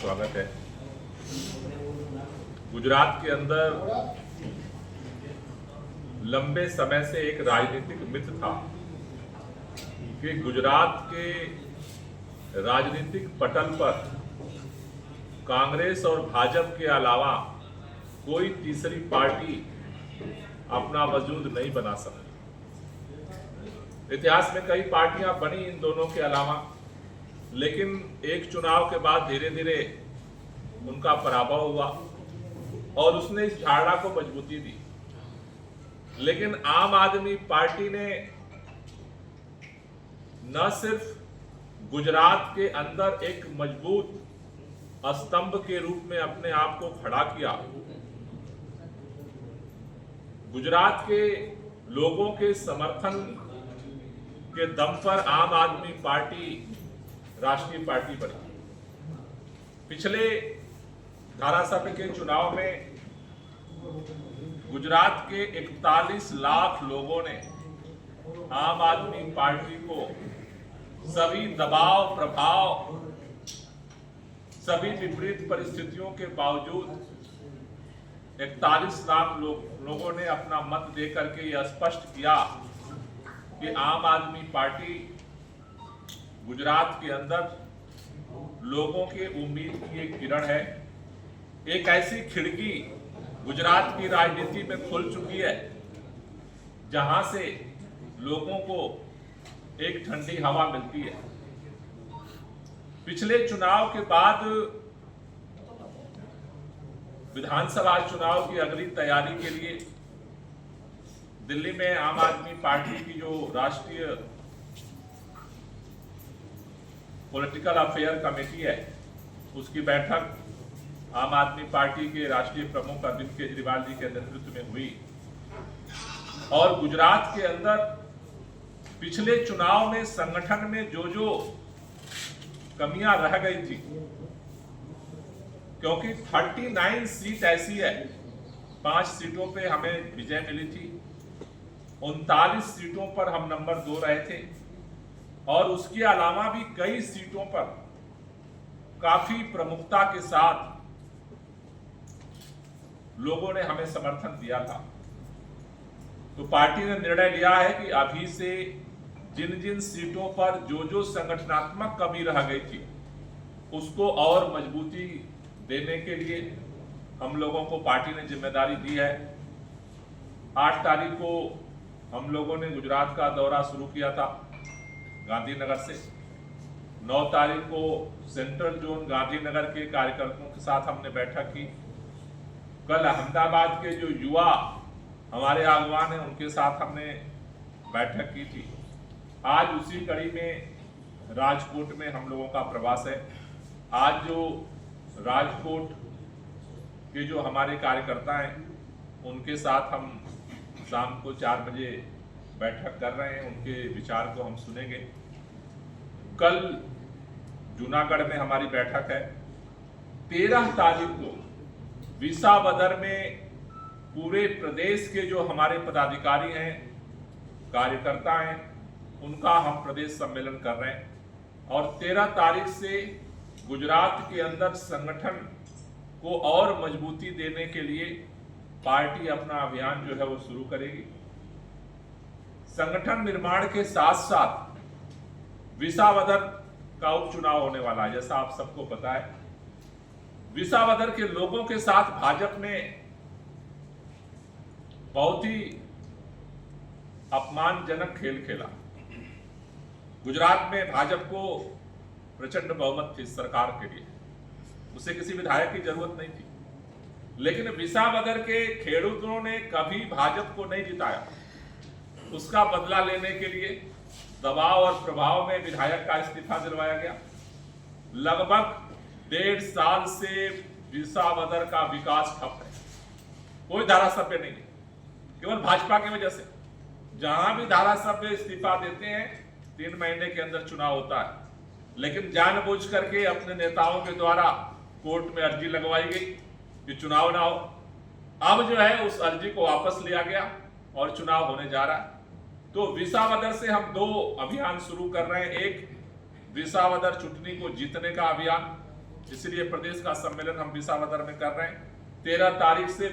स्वागत है। गुजरात के अंदर लंबे समय से एक राजनीतिक मिथ था कि गुजरात के राजनीतिक पटल पर कांग्रेस और भाजपा के अलावा कोई तीसरी पार्टी अपना वजूद नहीं बना सकती। इतिहास में कई पार्टियां बनी इन दोनों के अलावा, लेकिन एक चुनाव के बाद धीरे धीरे उनका पराभव हुआ और उसने इस धारणा को मजबूती दी। लेकिन आम आदमी पार्टी ने न सिर्फ गुजरात के अंदर एक मजबूत स्तंभ के रूप में अपने आप को खड़ा किया, गुजरात के लोगों के समर्थन के दम पर आम आदमी पार्टी राष्ट्रीय पार्टी बनी। पिछले धारासभा के चुनाव में गुजरात के 41 लाख लोगों ने आम आदमी पार्टी को सभी दबाव प्रभाव, सभी विपरीत परिस्थितियों के बावजूद 41 लाख लोगों ने अपना मत देकर के यह स्पष्ट किया कि आम आदमी पार्टी गुजरात के अंदर लोगों के उम्मीद की एक किरण है। एक ऐसी खिड़की गुजरात की राजनीति में खुल चुकी है जहां से लोगों को एक ठंडी हवा मिलती है। पिछले चुनाव के बाद विधानसभा चुनाव की अगली तैयारी के लिए दिल्ली में आम आदमी पार्टी की जो राष्ट्रीय पॉलिटिकल अफेयर कमेटी है, उसकी बैठक आम आदमी पार्टी के राष्ट्रीय प्रमुख अरविंद केजरीवाल जी के नेतृत्व में हुई और गुजरात के अंदर पिछले चुनाव में संगठन में जो कमियां रह गई थी, क्योंकि 39 सीट ऐसी है, 5 सीटों पे हमें विजय मिली थी, 39 सीटों पर हम नंबर 2 रहे थे और उसके अलावा भी कई सीटों पर काफी प्रमुखता के साथ लोगों ने हमें समर्थन दिया था। तो पार्टी ने निर्णय लिया है कि अभी से जिन जिन सीटों पर जो संगठनात्मक कमी रह गई थी उसको और मजबूती देने के लिए हम लोगों को पार्टी ने जिम्मेदारी दी है। 8 तारीख को हम लोगों ने गुजरात का दौरा शुरू किया था गांधीनगर से। 9 तारीख को सेंट्रल जोन गांधीनगर के कार्यकर्ताओं के साथ हमने बैठक की। कल अहमदाबाद के जो युवा हमारे आगवान हैं उनके साथ हमने बैठक की थी। आज उसी कड़ी में राजकोट में हम लोगों का प्रवास है। आज जो राजकोट के जो हमारे कार्यकर्ता हैं उनके साथ हम शाम को 4 बजे बैठक कर रहे हैं, उनके विचार को हम सुनेंगे। कल जूनागढ़ में हमारी बैठक है। 13 तारीख को विसावदर में पूरे प्रदेश के जो हमारे पदाधिकारी हैं, कार्यकर्ता हैं, उनका हम प्रदेश सम्मेलन कर रहे हैं और 13 तारीख से गुजरात के अंदर संगठन को और मजबूती देने के लिए पार्टी अपना अभियान जो है वो शुरू करेगी। संगठन निर्माण के साथ साथ विसावदर का उपचुनाव होने वाला है। जैसा आप सबको पता है, विसावदर के लोगों के साथ भाजपा ने बहुत ही अपमानजनक खेल खेला। गुजरात में भाजपा को प्रचंड बहुमत थी सरकार के लिए, उसे किसी विधायक की जरूरत नहीं थी, लेकिन विसावदर के खेडूतों ने कभी भाजपा को नहीं जिताया। उसका बदला लेने के लिए दबाव और प्रभाव में विधायक का इस्तीफा दिलवाया गया। लगभग 1.5 साल से विसावदर का विकास ठप है, कोई धारासभ्य नहीं, केवल भाजपा की वजह से। जहां भी धारासभ्य इस्तीफा देते हैं 3 महीने के अंदर चुनाव होता है, लेकिन जानबूझ करके अपने नेताओं के द्वारा कोर्ट में अर्जी लगवाई गई कि चुनाव ना हो। अब जो है उस अर्जी को वापस लिया गया और चुनाव होने जा रहा है। तो विसावदर से हम 2 अभियान शुरू कर रहे हैं। एक विसावदर चुटनी को जीतने का अभियान इसलिए प्रदेश का सम्मेलन हम विसावदर में कर रहे हैं। 13 तारीख से